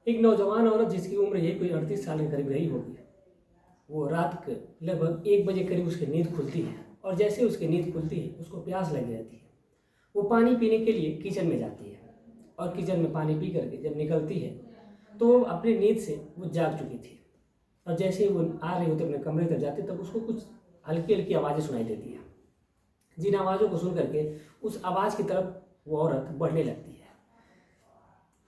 एक नौजवान औरत जिसकी उम्र यही कोई 38 साल के करीब रही होगी, वो रात के लगभग 1 बजे करीब उसकी नींद खुलती है और जैसे ही उसकी नींद खुलती है उसको प्यास लगी रहती है। वो पानी पीने के लिए किचन में जाती है और किचन में पानी पी करके जब निकलती है तो वो अपनी नींद से वो जाग चुकी थी और जैसे ही वो आ रही होती अपने कमरे तक जाती तब उसको कुछ हल्की हल्की आवाज़ें सुनाई देती है। जिन आवाज़ों को सुन करके उस आवाज़ की तरफ वो औरत बढ़ने लगती है।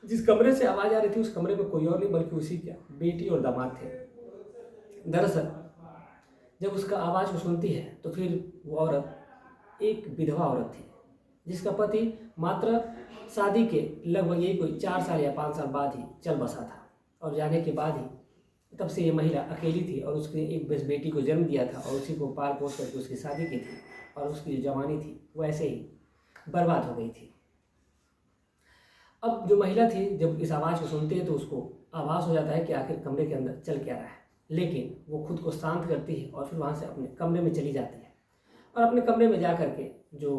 जिस कमरे से आवाज़ आ रही थी उस कमरे में कोई और नहीं बल्कि उसी का बेटी और दामाद थे। दरअसल जब उसका आवाज़ को सुनती है तो फिर वो औरत एक विधवा औरत थी जिसका पति मात्र शादी के लगभग यही कोई 4 साल या 5 साल बाद ही चल बसा था और जाने के बाद ही तब से ये महिला अकेली थी और उसके एक बस बेटी को जन्म दिया था और उसी को पाल पोस करके उसकी शादी की थी और उसकी जो जवानी थी वो ऐसे ही बर्बाद हो गई थी। अब जो महिला थी जब इस आवाज़ को सुनती है तो उसको आभास हो जाता है कि आखिर कमरे के अंदर चल क्या रहा है, लेकिन वो खुद को शांत करती है और फिर वहाँ से अपने कमरे में चली जाती है और अपने कमरे में जा करके जो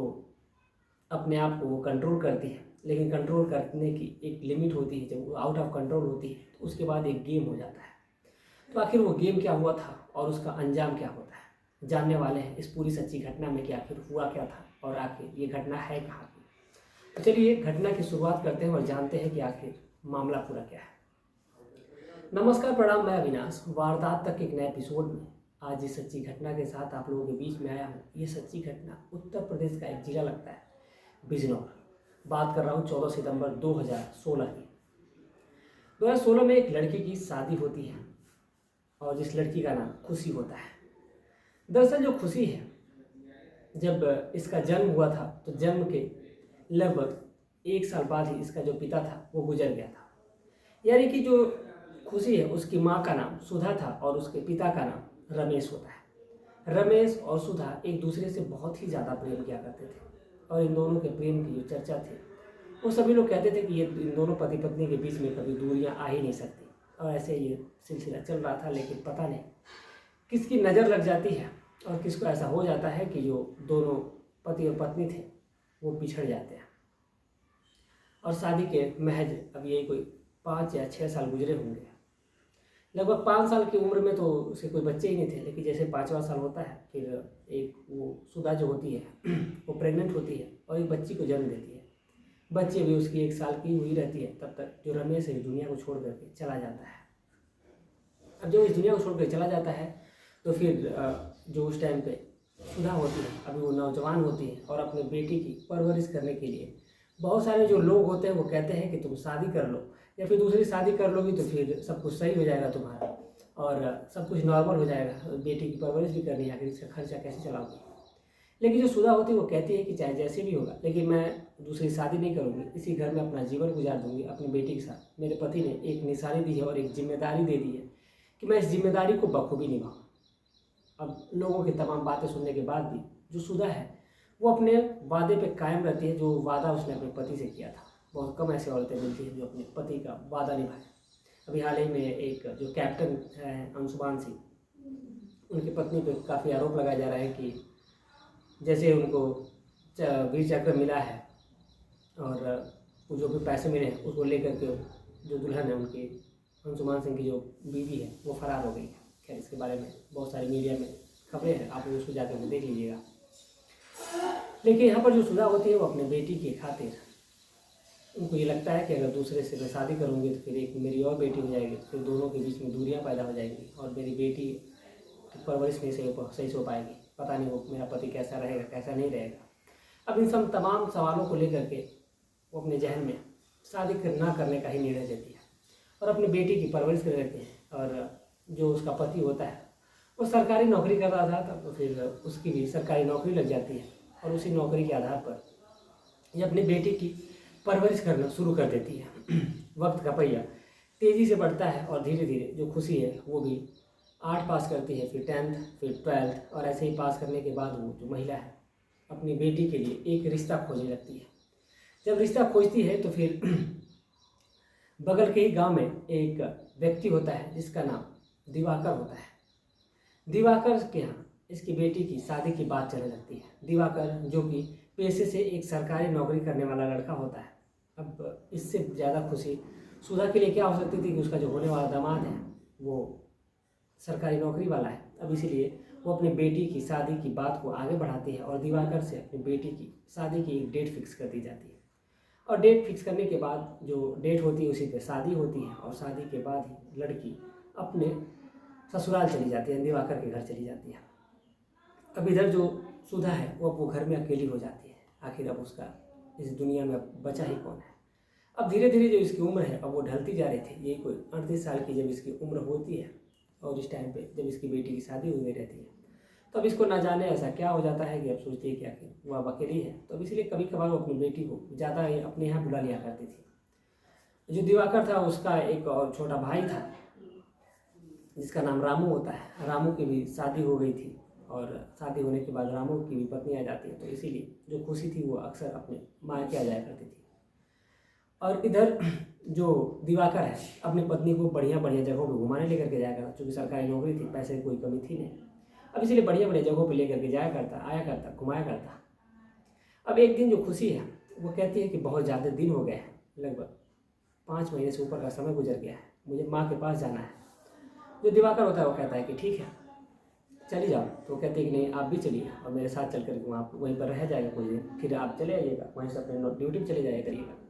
अपने आप को वो कंट्रोल करती है। लेकिन कंट्रोल करने की एक लिमिट होती है, जब वो आउट ऑफ कंट्रोल होती है तो उसके बाद एक गेम हो जाता है। तो आखिर वो गेम क्या हुआ था और उसका अंजाम क्या होता है, जानने वाले हैं इस पूरी सच्ची घटना में कि आखिर हुआ क्या था और आखिर ये घटना है कहाँ की। तो चलिए घटना की शुरुआत करते हैं और जानते हैं कि आखिर मामला पूरा क्या है। नमस्कार, प्रणाम, मैं अविनाश वारदात तक के एक नए एपिसोड में आज इस सच्ची घटना के साथ आप लोगों के बीच में आया हूँ। ये सच्ची घटना उत्तर प्रदेश का एक जिला लगता है बिजनौर। बात कर रहा हूँ 14 सितंबर 2016 की। 2016 में एक लड़की की शादी होती है और जिस लड़की का नाम खुशी होता है। दरअसल जो खुशी है, जब इसका जन्म हुआ था तो जन्म के लगभग 1 साल बाद ही इसका जो पिता था वो गुजर गया था। यानी कि जो खुशी है उसकी माँ का नाम सुधा था और उसके पिता का नाम रमेश होता है। रमेश और सुधा एक दूसरे से बहुत ही ज़्यादा प्रेम किया करते थे और इन दोनों के प्रेम की जो चर्चा थी वो सभी लोग कहते थे कि ये इन दोनों पति पत्नी के बीच में कभी दूरियां आ ही नहीं सकती। और ऐसे ये सिलसिला चल रहा था, लेकिन पता नहीं किसकी नज़र लग जाती है और किसको ऐसा हो जाता है कि जो दोनों पति और पत्नी थे वो बिछड़ जाते हैं और शादी के महज अब यही कोई 5 या 6 साल गुजरे होंगे। लगभग 5 साल की उम्र में तो उसे कोई बच्चे ही नहीं थे, लेकिन जैसे 5वां साल होता है फिर एक वो सुधा जो होती है वो प्रेग्नेंट होती है और एक बच्ची को जन्म देती है। बच्ची भी उसकी 1 साल की हुई रहती है तब तक जो रमेश है दुनिया को छोड़ करके चला जाता है। अब जब इस दुनिया को छोड़ कर चला जाता है तो फिर जो उस टाइम पे सुधा होती है, अभी वो नौजवान होती है और अपने बेटी की परवरिश करने के लिए बहुत सारे जो लोग होते हैं वो कहते हैं कि तुम शादी कर लो या फिर दूसरी शादी कर लोगी तो फिर सब कुछ सही हो जाएगा तुम्हारा और सब कुछ नॉर्मल हो जाएगा, बेटी की परवरिश भी करनी है, आखिर इसका खर्चा कैसे चलाओगी। लेकिन जो सुधा होती है वो कहती है कि चाहे जैसे भी होगा लेकिन मैं दूसरी शादी नहीं करूँगी, इसी घर में अपना जीवन गुजार दूंगी अपनी बेटी के साथ। मेरे पति ने एक निशानी दी है और एक जिम्मेदारी दे दी है कि मैं इस जिम्मेदारी को बखूबी निभाऊँ। अब लोगों की तमाम बातें सुनने के बाद भी जो सुधा है वो अपने वादे पे कायम रहती है, जो वादा उसने अपने पति से किया था। बहुत कम ऐसी औरतें मिलती हैं जो अपने पति का वादा निभाए। अभी हाल ही में एक जो कैप्टन है अंशुमान सिंह, उनकी पत्नी पे काफ़ी आरोप लगाया जा रहा है कि जैसे उनको वीर चक्र मिला है और वो जो भी पैसे मिले हैं उसको लेकर के जो दुल्हन है उनकी अंशुमान सिंह की जो बीवी है वो फरार हो गई है। खैर इसके बारे में बहुत सारी मीडिया में खबरें हैं, आप उसको जाकर देख लीजिएगा। लेकिन यहाँ पर जो सुधा होती है वो अपने बेटी की खातिर उनको ये लगता है कि अगर दूसरे से मैं शादी करूँगी तो फिर एक मेरी और बेटी हो जाएगी, फिर दोनों के बीच में दूरियाँ पैदा हो जाएंगी और मेरी बेटी की परवरिश नहीं सही से हो पाएगी। पता नहीं वो मेरा पति कैसा रहेगा कैसा नहीं रहेगा। अब इन सब तमाम सवालों को लेकर के वो अपने जहन में शादी ना करने का ही निर्णय लेती है और अपनी बेटी की परवरिश कर लेती है। और जो उसका पति होता है वो सरकारी नौकरी कर रहा था तो फिर उसकी भी सरकारी नौकरी लग जाती है और उसी नौकरी के आधार पर ये अपनी बेटी की परवरिश करना शुरू कर देती है। वक्त का पहिया तेज़ी से बढ़ता है और धीरे धीरे जो खुशी है वो भी 8 पास करती है, फिर 10th, फिर 12th और ऐसे ही पास करने के बाद वो जो महिला है अपनी बेटी के लिए एक रिश्ता खोजने लगती है। जब रिश्ता खोजती है तो फिर बगल के ही गांव में एक व्यक्ति होता है जिसका नाम दिवाकर होता है। दिवाकर के यहाँ इसकी बेटी की शादी की बात चलने लगती है। दिवाकर जो कि पेशे से एक सरकारी नौकरी करने वाला लड़का होता है। अब इससे ज़्यादा खुशी सुधा के लिए क्या हो सकती थी कि उसका जो होने वाला दामाद है वो सरकारी नौकरी वाला है। अब इसीलिए वो अपनी बेटी की शादी की बात को आगे बढ़ाती है और दिवाकर से अपनी बेटी की शादी की एक डेट फिक्स कर दी जाती है। और डेट फिक्स करने के बाद जो डेट होती है उसी पे शादी होती है और शादी के बाद ही लड़की अपने ससुराल चली जाती है, दिवाकर के घर चली जाती है। अब इधर जो सुधा है वो अपने घर में अकेली हो जाती है। आखिर अब उसका इस दुनिया में अब बचा ही कौन है। अब धीरे धीरे जो इसकी उम्र है अब वो ढलती जा रही थी। ये कोई 38 साल की जब इसकी उम्र होती है और इस टाइम पे जब इसकी बेटी की शादी हुई रहती है तो अब इसको ना जाने ऐसा क्या हो जाता है कि अब सोचती है कि आखिर वो अब अकेली है। तो अब इसलिए कभी कभार वो अपनी बेटी को ज़्यादा ही अपने यहाँ बुला लिया करती थी। जो दिवाकर था उसका एक और छोटा भाई था जिसका नाम रामू होता है। रामू की भी शादी हो गई थी और शादी होने के बाद रामू की भी पत्नी आ जाती है। तो इसीलिए जो खुशी थी वो अक्सर अपने मायके आ जाया करती थी। और इधर जो दिवाकर है अपनी पत्नी को बढ़िया बढ़िया जगहों पे घुमाने लेकर के जाया करता, क्योंकि सरकारी नौकरी थी, पैसे की कोई कमी थी नहीं। अब इसलिए बढ़िया बढ़िया जगहों पे लेकर के जाया करता, आया करता, घुमाया करता। अब एक दिन जो खुशी है वो कहती है कि बहुत ज़्यादा दिन हो गए हैं, लगभग 5 महीने से ऊपर का समय गुजर गया है, मुझे माँ के पास जाना है। जो दिवाकर होता है वो कहता है कि ठीक है चली जाओ। तो वो कहते हैं कि नहीं आप भी चलिए और मेरे साथ चल कर वहाँ वहीं पर रह जाएगा कुछ दिन, फिर आप चले आइएगा, वहीं से अपने ड्यूटी पर चले जाया करिएगा।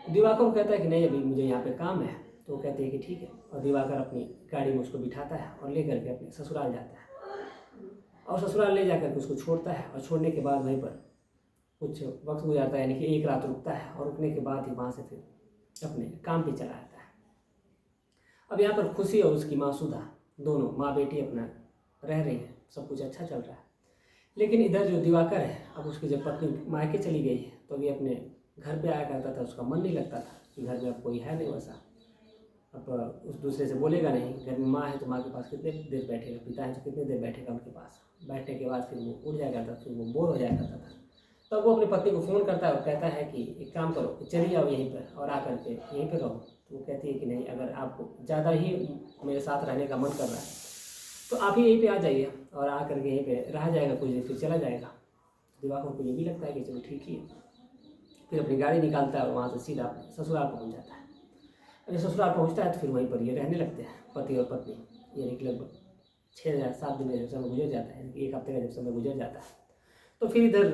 दिवाकर को कहता है कि नहीं अभी मुझे यहाँ पे काम है। तो वो कहते हैं कि ठीक है और दिवाकर अपनी गाड़ी में उसको बिठाता है और ले करके अपने ससुराल जाता है और ससुराल ले जाकर के उसको छोड़ता है। और छोड़ने के बाद वहीं पर कुछ वक्त गुजारता है, यानी कि एक रात रुकता है और रुकने के बाद ही वहाँ से फिर अपने काम पे चला जाता है। अब यहाँ पर खुशी और उसकी माँ सुधा दोनों माँ बेटी अपना रह रही हैं, सब कुछ अच्छा चल रहा है। लेकिन इधर जो दिवाकर है अब उसकी जब पत्नी मायके चली गई है तो अभी अपने घर पे आया करता था, उसका मन नहीं लगता था कि घर में अब कोई है नहीं वैसा। अब उस दूसरे से बोलेगा नहीं, घर में माँ है तो माँ के पास कितने देर बैठेगा, पिता है तो कितने देर बैठेगा उनके पास। बैठने के बाद फिर वो उठ जाया करता, फिर वो बोर हो जाया करता था। तब वो अपनी पत्नी को फ़ोन करता है और कहता है कि एक काम करो कि चलिए आओ यहीं पर और आकर के यहीं पर रहो। तो वो कहती है कि नहीं अगर आपको ज़्यादा ही मेरे साथ रहने का मन कर रहा है तो आप ही यहीं पे आ जाइए और आकर के यहीं पे रह जाएगा कुछ दिन, फिर चला जाएगा। दिवाकर को ये भी लगता है कि चलो ठीक ही है। फिर अपनी गाड़ी निकालता है और वहाँ से सीधा ससुराल पहुँच जाता है। जब ससुराल पहुँचता है तो फिर वहीं पर ये रहने लगते हैं पति और पत्नी, यानी कि लगभग 6 या 7 दिन का जब समय गुजर जाता है, एक हफ्ते का जब समय गुजर जाता है तो फिर इधर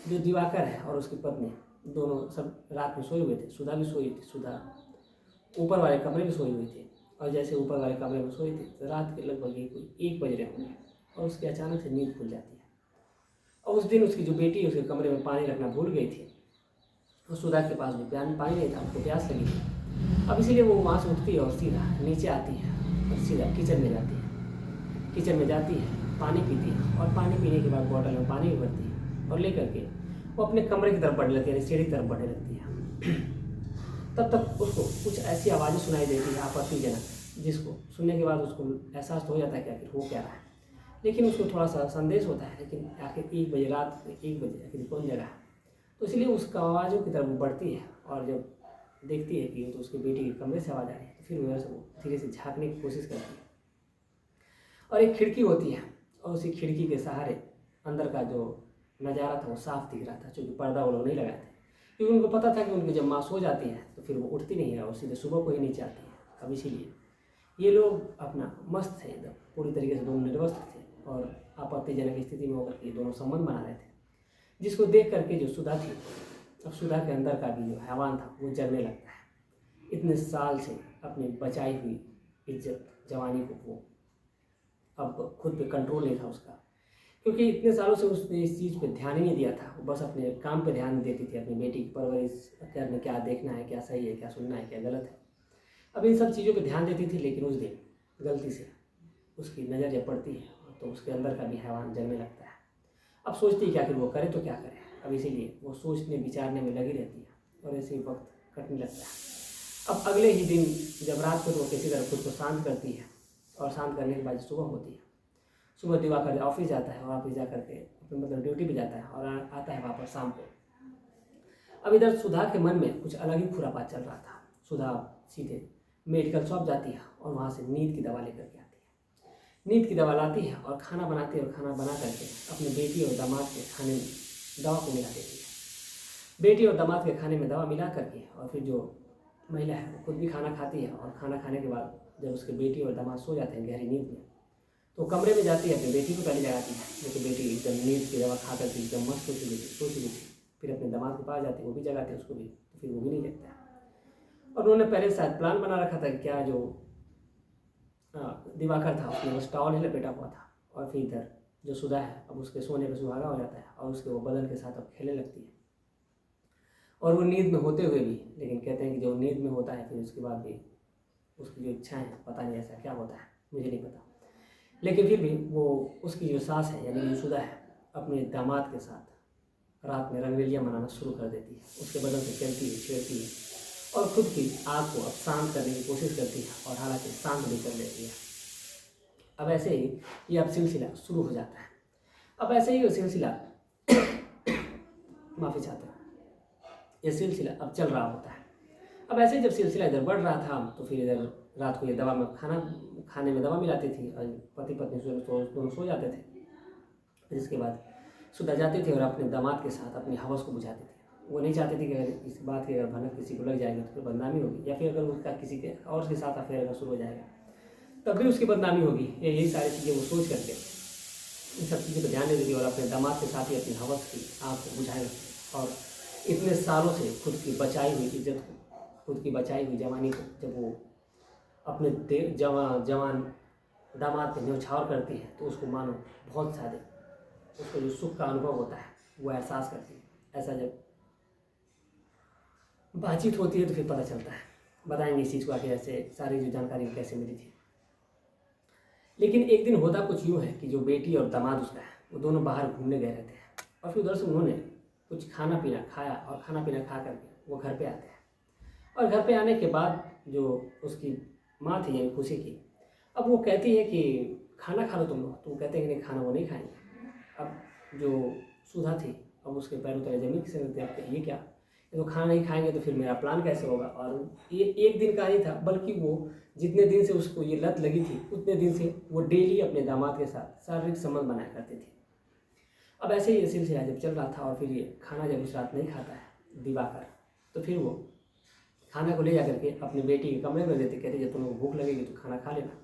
जो दिवाकर है और उसकी पत्नी दोनों सब रात में सोए हुए थे। सुधा भी सोई थी, सुधा ऊपर वाले कमरे में सोई हुई थी और जैसे ऊपर वाले कमरे में सोई थी तो रात के लगभग 1 बज रहे होंगे और उसकी अचानक से नींद खुल जाती है। और उस दिन उसकी जो बेटी उसके कमरे में पानी रखना भूल गई थी और सुधा के पास भी पानी नहीं था, उसको प्यास लगी थी। अब इसीलिए वो वहाँ से उठती है और सीधा नीचे आती है और सीधा किचन में जाती है। किचन में जाती है, पानी पीती है और पानी पीने के बाद बॉटल में पानी भरती है और लेकर के वो अपने कमरे की तरफ बढ़ने लगती है, सीढ़ी की तरफ बढ़ने लगती है। तब तक उसको कुछ ऐसी आवाज़ें सुनाई देती है आपत्तिजनक, जिसको सुनने के बाद उसको एहसास तो हो जाता है कि आखिर हो क्या रहा है। लेकिन उसको थोड़ा सा संदेश होता है, लेकिन आखिर 1 बजे रात 1 बजे आखिर कौन जगह है। तो इसलिए उसका आवाज़ों की तरफ बढ़ती है और जब देखती है कि तो उसकी बेटी के कमरे से आवाज़ आ रही है तो फिर वह से वो धीरे से झाँकने की कोशिश करती है। और एक खिड़की होती है और उसी खिड़की के सहारे अंदर का जो नज़ारा था वो साफ दिख रहा था, क्योंकि पर्दा वो लोग नहीं लगाए थे, क्योंकि उनको पता था कि उनकी जब माँ सो जाती है तो फिर वो उठती नहीं है और सीधे सुबह को ही नीचे आती है। अब इसीलिए ये लोग अपना मस्त थे एकदम, पूरी तरीके से दोनों निर्वस्त्र थे और आपत्तिजनक स्थिति में होकर के दोनों संबंध बना रहे थे, जिसको देख करके जो सुधा थी, अब सुधा के अंदर का भी जो हैवान था वो जगने लगता है। इतने साल से अपनी बचाई हुई इज्जत जवानी को वो अब खुद पे कंट्रोल नहीं था उसका, क्योंकि इतने सालों से उसने इस चीज़ पे ध्यान ही नहीं दिया था। वो बस अपने काम पे ध्यान देती थी, अपनी बेटी की परवरिश करने, क्या देखना है, क्या सही है, क्या सुनना है, क्या गलत है। अब इन सब चीज़ों पे ध्यान देती थी, लेकिन उस दिन गलती से उसकी नज़र जब पड़ती है तो उसके अंदर का भी हैवान जगने लगता है। अब सोचती है कि आखिर वो करे तो क्या करे। अब इसीलिए वो सोचने विचारने में लगी रहती है और ऐसे ही वक्त कटने लगता है। अब अगले ही दिन जब रात को तो वो किसी तरह खुद को शांत करती है और शांत करने के बाद सुबह होती है। सुबह दिवाकर ऑफिस जाता है और ऑफिस जा करके अपने मतलब ड्यूटी पे जाता है और आता है वापस शाम को। अब इधर सुधा के मन में कुछ अलग ही खुरापात चल रहा था। सुधा सीधे मेडिकल शॉप जाती है और वहाँ से नींद की दवा लेकर के आती है। नींद की दवा लाती है और खाना बनाती है और खाना बना करके अपने बेटी और दामाद के खाने में दवा को मिला देती है। बेटी और दामाद के खाने में दवा मिला करके और फिर जो महिला है वो खुद भी खाना खाती है, और खाना खाने के बाद जब उसके बेटी और दामाद सो जाते हैं गहरी नींद में, तो कमरे में जाती है, अपनी बेटी को पहले जगाती है। लेकिन बेटी एकदम नींद की दवा खा करके एकदम मस्त हो चुकी थी, सो चुकी थी। फिर अपने दामाद के पास जाती है, वो भी जगाती है उसको भी, तो फिर वो भी नहीं जगता है। और उन्होंने पहले शायद प्लान बना रखा था कि क्या जो दिवाकर था उसने उस टॉवल ही लपेटा हुआ था, और फिर इधर जो सुधा है अब उसके सोने पर सुहागा हो जाता है, और उसके वो बदन के साथ अब खेलने लगती है, और वो नींद में होते हुए भी। लेकिन कहते हैं कि जो नींद में होता है फिर उसके बाद भी उसकी जो इच्छाएं हैं, पता नहीं ऐसा क्या होता है, मुझे नहीं पता। लेकिन फिर भी वो उसकी जो सास है यानी जो सुधा है अपने दामाद के साथ रात में रंगरेलियाँ मनाना शुरू कर देती है। उसके बदन से खेलती है, छेड़ती है, और खुद की आग को अब शांत करने की कोशिश करती है, और हालांकि शांत भी कर लेती है। अब ऐसे ही ये अब सिलसिला शुरू हो जाता है। अब ऐसे ही ये सिलसिला माफ़ी चाहता हूँ, ये सिलसिला अब चल रहा होता है। अब ऐसे ही जब सिलसिला इधर बढ़ रहा था, तो फिर इधर रात को ये दवा में खाने में दवा मिलाती थी, और पति पत्नी दोनों सो जाते थे। जिसके बाद सुधा जाती थी और अपने दामाद के साथ अपनी हवस को बुझाती थी। वो नहीं चाहती थी कि अगर इस बात की अगर भनक किसी को लग जाएगी तो फिर बदनामी होगी, या फिर अगर उसका किसी के और के साथ अफेयर अगर शुरू हो जाएगा तब भी उसकी बदनामी होगी। यही सारी चीज़ें वो सोच करके इन सब चीज़ों पर ध्यान देती थी, और अपने दामाद के साथ ही अपनी हवस की आग को बुझाए रखती। और इतने सालों से खुद की बचाई हुई इज्जत को, खुद की बचाई हुई जवानी को जब वो अपने जवान दामाद पे न्यौछावर करती है, तो उसको मानो बहुत ज़्यादा उसको जो सुख का अनुभव होता है वो एहसास करती है। ऐसा जब बातचीत होती है तो फिर पता चलता है। बताएंगे इस चीज़ को आगे, ऐसे सारी जो जानकारी कैसे मिली थी। लेकिन एक दिन होता कुछ यूँ है कि जो बेटी और दामाद उसका है वो दोनों बाहर घूमने गए रहते हैं, और फिर उधर से उन्होंने कुछ खाना पीना खाया, और खाना पीना खा करके वो घर पे आते हैं। और घर पे आने के बाद जो उसकी माँ थी यानी खुशी की, अब वो कहती है कि खाना खा लो तुम लोग, तो वो कहते हैं कि नहीं खाना वो नहीं खाएंगे। अब जो सुधा थी अब उसके पैरों तले जमीन से देखते हैं, ये क्या, ये तो खाना नहीं खाएंगे तो फिर मेरा प्लान कैसे होगा। और ये एक दिन का ही था, बल्कि वो जितने दिन से उसको ये लत लगी थी उतने दिन से वो डेली अपने दामाद के साथ शारीरिक संबंध बनाया करती थी। अब ऐसे ही ये सिलसिला जब चल रहा था, और फिर ये खाना जब उस रात नहीं खाता है दिवाकर, तो फिर वो खाना को ले जा करके अपनी बेटी के कमरे में देते, कहते जब तुम लोग भूख लगेगी तो खाना खा लेना।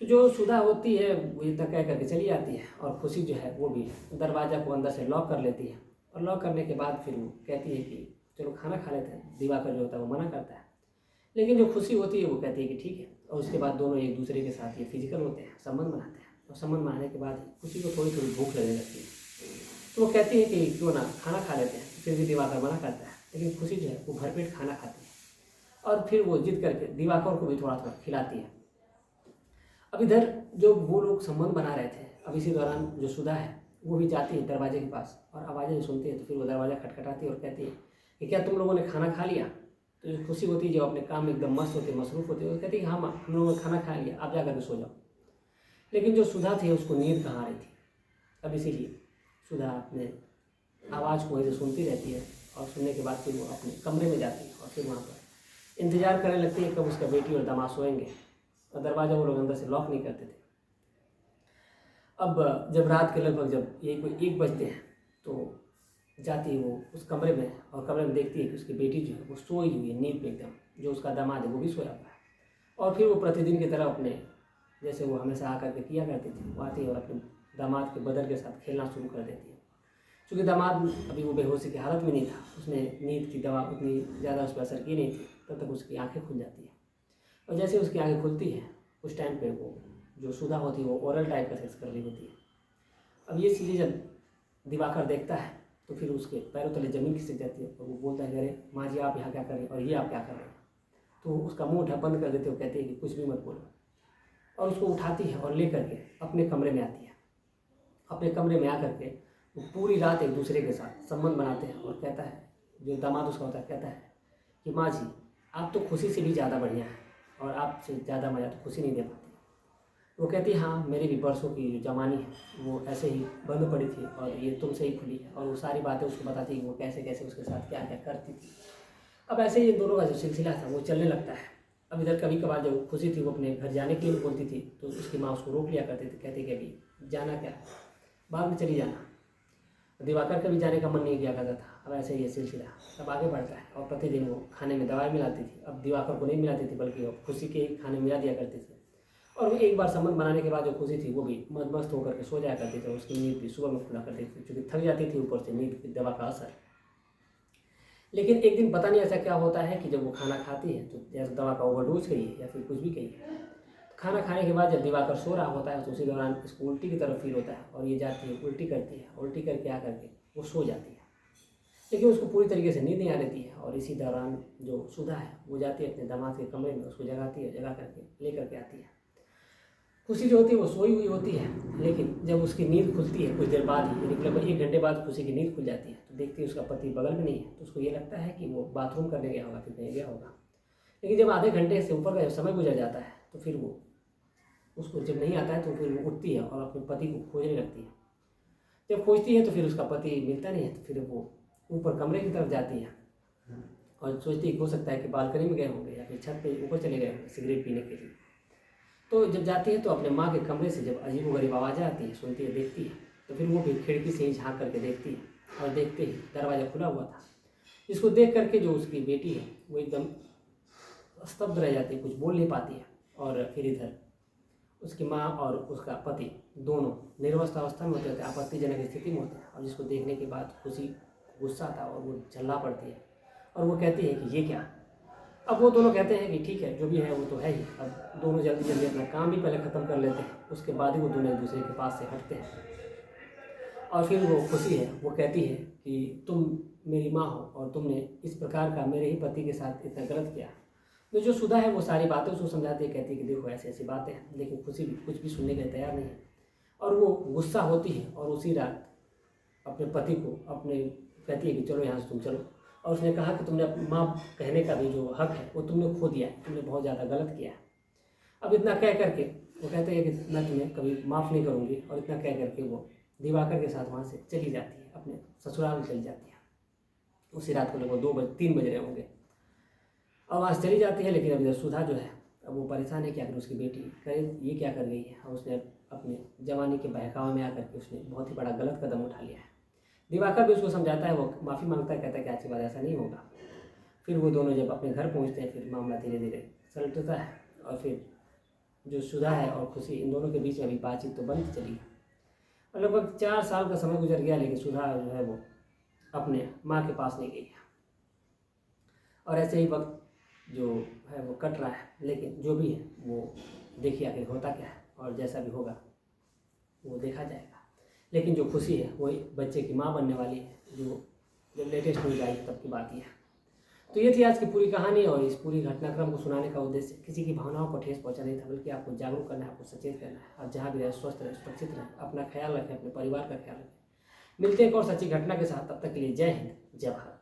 तो जो सुधा होती है वो इतना कह करके चली जाती है, और खुशी जो है वो भी दरवाज़ा को अंदर से लॉक कर लेती है। और लॉक करने के बाद फिर वो कहती है कि चलो खाना खा लेते हैं। दिवाकर जो होता है वो मना करता है, लेकिन जो खुशी होती है वो कहती है कि ठीक है। और उसके बाद दोनों एक दूसरे के साथ ये फिजिकल होते हैं, संबंध बनाते हैं, और संबंध बनाने के बाद खुशी को थोड़ी थोड़ी भूख लगने लगती है। तो वो कहती है कि क्यों ना खाना खा लेते हैं, फिर भी दिवाकर मना करता है। लेकिन खुशी जो है वो भरपेट खाना खाती है, और फिर वो जिद करके दिवाकर को भी थोड़ा थोड़ा खिलाती है। अब इधर जो वो लोग संबंध बना रहे थे, अब इसी दौरान जो सुधा है वो भी जाती है दरवाजे के पास, और आवाज़ें जो सुनती है तो फिर वो दरवाज़ा खटखटाती है और कहती है कि क्या तुम लोगों ने खाना खा लिया। तो जो खुशी होती है, जो अपने काम में एकदम मस्त होती है, मसरूफ़ होती है, वो कहती है हाँ माँ हम लोगों ने खाना खा लिया, आप जा करके सो जाओ। लेकिन जो सुधा थी उसको नींद कहाँ आ रही थी। अब इसीलिए सुधा अपने आवाज़ को वहीं से सुनती रहती है, और सुनने के बाद फिर वो अपने कमरे में जाती है, और फिर वहाँ पर इंतज़ार करने लगती है कब उसका बेटी और दामाद सोएंगे। और दरवाज़ा वो लोग अंदर से लॉक नहीं करते थे। अब जब रात के लगभग जब यही कोई 1 बजते हैं, तो जाती है वो उस कमरे में, और कमरे में देखती है कि उसकी बेटी जो है वो सोई हुई है नींद में एकदम, जो उसका दामाद है वो भी सोया हुआ है। और फिर वो प्रतिदिन की तरह अपने जैसे वो हमेशा आकर के किया करती थी, वो आती है और अपने दामाद के बदन के साथ खेलना शुरू कर देती है। क्योंकि दामाद अभी वो बेहोशी की हालत में नहीं था, उसने नींद की दवा उतनी ज़्यादा उस पर असर की नहीं थी, तब तक उसकी आँखें खुल जाती है। और जैसे उसकी आँखें खुलती हैं उस टाइम पे वो जो सुधा होती है वो ओरल टाइप का सेक्स कर रही होती है। अब ये चीज़ें जब दिवाकर देखता है तो फिर उसके पैरों तले ज़मीन खिसक जाती है, और वो बोलता है अरे माँ जी आप यहाँ क्या कर रहे हैं, और ये आप क्या कर रहे हैं। तो उसका मुँह उठा बंद कर देते हो, कहते हैं कि कुछ भी मत बोलो, और उसको उठाती है और ले करके अपने कमरे में आती है। अपने कमरे में आकर के वो पूरी रात एक दूसरे के साथ संबंध बनाते हैं, और कहता है जो दामाद उसका होता है कहता है कि माँ जी आप तो खुशी से भी ज़्यादा बढ़िया हैं, और आपसे ज़्यादा मज़ा तो खुशी नहीं दे पाती। वो कहती है हाँ मेरी भी बरसों की जो जवानी है वो ऐसे ही बंद पड़ी थी, और ये तुमसे ही खुली है। और वो सारी बातें उसको बताती है वो कैसे कैसे उसके साथ क्या क्या करती थी। अब ऐसे ही इन दोनों का जो सिलसिला था वो चलने लगता है। अब इधर कभी कभार जब खुशी थी वो अपने घर जाने के लिए बोलती थी, तो उसकी माँ उसको रोक लिया करती थी, कहती कि अभी जाना क्या, बाद में चली जाना। दिवाकर का भी जाने का मन नहीं किया करता था। अब ऐसे ही ये सिलसिला अब आगे बढ़ता है और प्रतिदिन वो खाने में दवाई मिलाती थी। अब दिवाकर को नहीं मिलाती थी बल्कि वो खुशी के ही खाने मिला दिया करती थी। और एक बार संबंध बनाने के बाद जो खुशी थी वो भी मस्त होकर के सो जाया करती थी। उसकी नींद भी सुबह में खुला करती थी क्योंकि थक जाती थी ऊपर से नींद की दवा का असर। लेकिन एक दिन पता नहीं ऐसा क्या होता है कि जब वो खाना खाती है तो जैसे दवा का ओवरडोज कही है या फिर कुछ भी कही है, खाना खाने के बाद जब दिवाकर सो रहा होता है तो उसी दौरान इसको उल्टी की तरफ फील होता है और ये जाती है उल्टी करती है। उल्टी करके आ करके वो सो जाती है, लेकिन उसको पूरी तरीके से नींद नहीं आ रहती है। और इसी दौरान जो सुधा है वो जाती है अपने दामाद के कमरे में, उसको जगाती है, जगा करके ले करके आती है। खुशी जो होती है वो सोई हुई होती है, लेकिन जब उसकी नींद खुलती है कुछ देर बाद ही, यानी लगभग 1 घंटे बाद खुशी की नींद खुल जाती है, तो देखती है उसका पति बगल में नहीं है। तो उसको ये लगता है कि वो बाथरूम करने गया होगा, फिर कहीं गया होगा। लेकिन जब आधे घंटे से ऊपर का जब समय गुजर जाता है तो फिर वो उसको जब नहीं आता है तो फिर वो उठती है और अपने पति को खोजने लगती है। जब खोजती है तो फिर उसका पति मिलता नहीं है, तो फिर वो ऊपर कमरे की तरफ जाती है और सोचती है हो सकता है कि बालकनी में गए होंगे या फिर छत पे ऊपर चले गए होंगे सिगरेट पीने के लिए। तो जब जाती है तो अपने माँ के कमरे से जब अजीबोगरीब आवाज़ें आती है, सुनती है, देखती है, तो फिर वो भी खिड़की से ही झाँक करके देखती है और देखते ही दरवाज़ा खुला हुआ था, जिसको देख करके जो उसकी बेटी है वो एकदम स्तब्ध रह जाती है, कुछ बोल नहीं पाती है। और फिर इधर उसकी माँ और उसका पति दोनों निर्वस्त अवस्था में होते थे, आपत्तिजनक स्थिति में होते हैं। और जिसको देखने के बाद खुशी गुस्सा आता और वो झल्ला पड़ती है और वो कहती है कि ये क्या। अब वो दोनों कहते हैं कि ठीक है जो भी है वो तो है ही, अब दोनों जल्दी जल्दी अपना काम भी पहले ख़त्म कर लेते हैं, उसके बाद ही वो दोनों एक दूसरे के पास से हटते हैं। और फिर वो खुशी है वो कहती है कि तुम मेरी माँ हो और तुमने इस प्रकार का मेरे ही पति के साथ इतना गलत किया। तो जो सुधा है वो सारी बातें उसको समझाती है, कहती है कि देखो ऐसी ऐसी बातें हैं, लेकिन खुशी भी कुछ भी सुनने के लिए तैयार नहीं है। और वो गुस्सा होती है और उसी रात अपने पति को अपने कहती है कि चलो यहाँ से तुम चलो। और उसने कहा कि तुमने अपनी माँ कहने का भी जो हक है वो तुमने खो दिया है, तुमने बहुत ज़्यादा गलत किया है। अब इतना कह करके वो कहते हैं कि मैं तुम्हें कभी माफ़ नहीं करूँगी। और इतना कह करके वो दिवाकर के साथ वहाँ से चली जाती है, अपने ससुराल में चली जाती है। उसी रात को लगभग 3 बज रहे होंगे और वहाँ से चली जाती है। लेकिन अब इधर सुधा जो है अब वो परेशान है कि आखिर उसकी बेटी करे ये क्या कर गई है। और उसने अपने जवानी के बहकावे में आकर के उसने बहुत ही बड़ा गलत कदम उठा लिया है। दिवाकर भी उसको समझाता है, वो माफ़ी मांगता है, कहता है कि आज के बाद ऐसा नहीं होगा। फिर वो दोनों जब अपने घर पहुंचते हैं फिर मामला धीरे धीरे सलटता है और फिर जो सुधा है और खुशी इन दोनों के बीच में अभी बातचीत तो बंद चली है। और लगभग 4 साल का समय गुजर गया, लेकिन सुधा जो है वो अपने माँ के पास नहीं गई है। और ऐसे ही वक्त जो है वो कट रहा है। लेकिन जो भी है वो देखिए आखिर होता क्या है और जैसा भी होगा वो देखा जाएगा। लेकिन जो खुशी है वो बच्चे की माँ बनने वाली है, जो जब लेटेस्ट न्यूज़ आई तब की बात ही है। तो ये थी आज की पूरी कहानी। और इस पूरी घटनाक्रम को सुनाने का उद्देश्य किसी की भावनाओं को ठेस पहुंचाना नहीं था, बल्कि आपको जागरूक करना है, आपको सचेत करना है। आप जहाँ भी रहे स्वस्थ रहे, सुरक्षित रहें, अपना ख्याल रखें, अपने परिवार का ख्याल रखें। मिलते हैं एक और सच्ची घटना के साथ, तब तक के लिए जय हिंद, जय भारत।